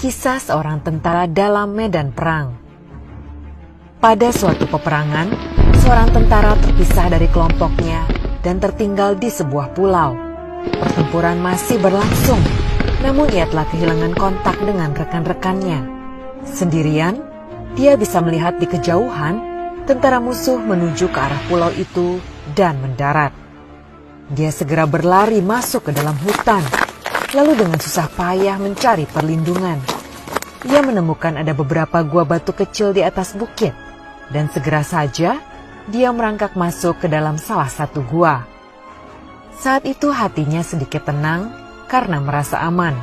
Kisah seorang tentara dalam medan perang. Pada suatu peperangan, seorang tentara terpisah dari kelompoknya dan tertinggal di sebuah pulau. Pertempuran masih berlangsung, namun ia telah kehilangan kontak dengan rekan-rekannya. Sendirian, dia bisa melihat di kejauhan tentara musuh menuju ke arah pulau itu dan mendarat. Dia segera berlari masuk ke dalam hutan, lalu dengan susah payah mencari perlindungan. Ia menemukan ada beberapa gua batu kecil di atas bukit, dan segera saja dia merangkak masuk ke dalam salah satu gua. Saat itu hatinya sedikit tenang karena merasa aman.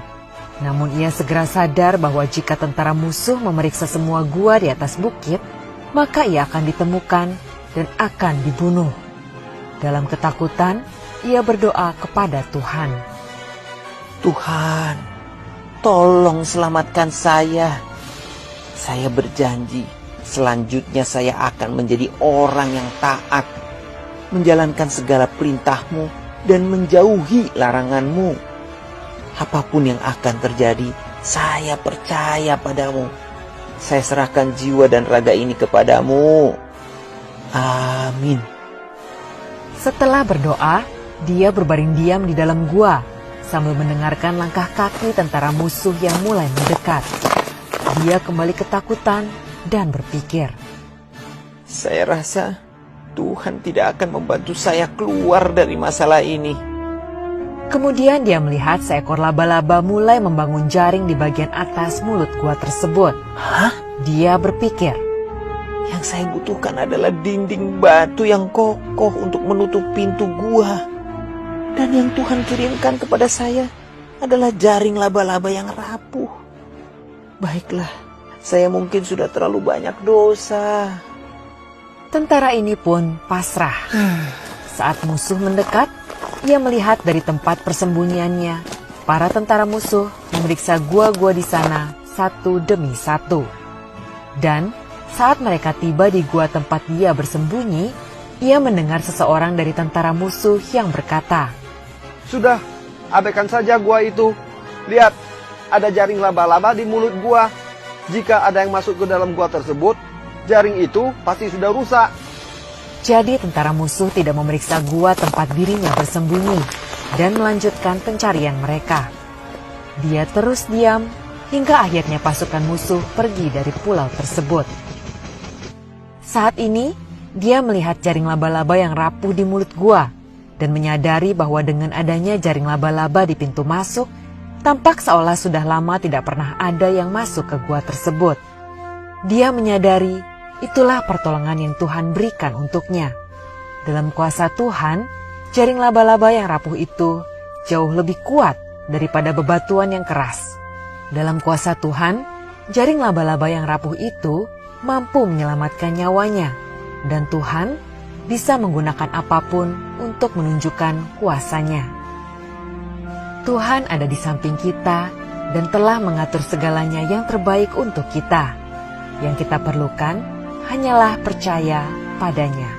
Namun ia segera sadar bahwa jika tentara musuh memeriksa semua gua di atas bukit, maka ia akan ditemukan dan akan dibunuh. Dalam ketakutan, ia berdoa kepada Tuhan. Tuhan, tolong selamatkan saya. Saya berjanji, selanjutnya saya akan menjadi orang yang taat, menjalankan segala perintah-Mu dan menjauhi larangan-Mu. Apapun yang akan terjadi, saya percaya padamu. Saya serahkan jiwa dan raga ini kepadamu. Amin. Setelah berdoa, dia berbaring diam di dalam gua sambil mendengarkan langkah kaki tentara musuh yang mulai mendekat. Dia kembali ketakutan dan berpikir, saya rasa Tuhan tidak akan membantu saya keluar dari masalah ini. Kemudian dia melihat seekor laba-laba mulai membangun jaring di bagian atas mulut gua tersebut. Hah? Dia berpikir, yang saya butuhkan adalah dinding batu yang kokoh untuk menutup pintu gua. Dan yang Tuhan kirimkan kepada saya adalah jaring laba-laba yang rapuh. Baiklah, saya mungkin sudah terlalu banyak dosa. Tentara ini pun pasrah. Saat musuh mendekat, ia melihat dari tempat persembunyiannya, para tentara musuh memeriksa gua-gua di sana satu demi satu. Dan saat mereka tiba di gua tempat dia bersembunyi, ia mendengar seseorang dari tentara musuh yang berkata, "Sudah, abaikan saja gua itu. Lihat, ada jaring laba-laba di mulut gua. Jika ada yang masuk ke dalam gua tersebut, jaring itu pasti sudah rusak." Jadi tentara musuh tidak memeriksa gua tempat dirinya bersembunyi dan melanjutkan pencarian mereka. Dia terus diam hingga akhirnya pasukan musuh pergi dari pulau tersebut. Saat ini, dia melihat jaring laba-laba yang rapuh di mulut gua dan menyadari bahwa dengan adanya jaring laba-laba di pintu masuk, tampak seolah sudah lama tidak pernah ada yang masuk ke gua tersebut. Dia menyadari itulah pertolongan yang Tuhan berikan untuknya. Dalam kuasa Tuhan, jaring laba-laba yang rapuh itu jauh lebih kuat daripada bebatuan yang keras. Dalam kuasa Tuhan, jaring laba-laba yang rapuh itu mampu menyelamatkan nyawanya, dan Tuhan bisa menggunakan apapun untuk menunjukkan kuasanya. Tuhan ada di samping kita dan telah mengatur segalanya yang terbaik untuk kita. Yang kita perlukan hanyalah percaya padanya.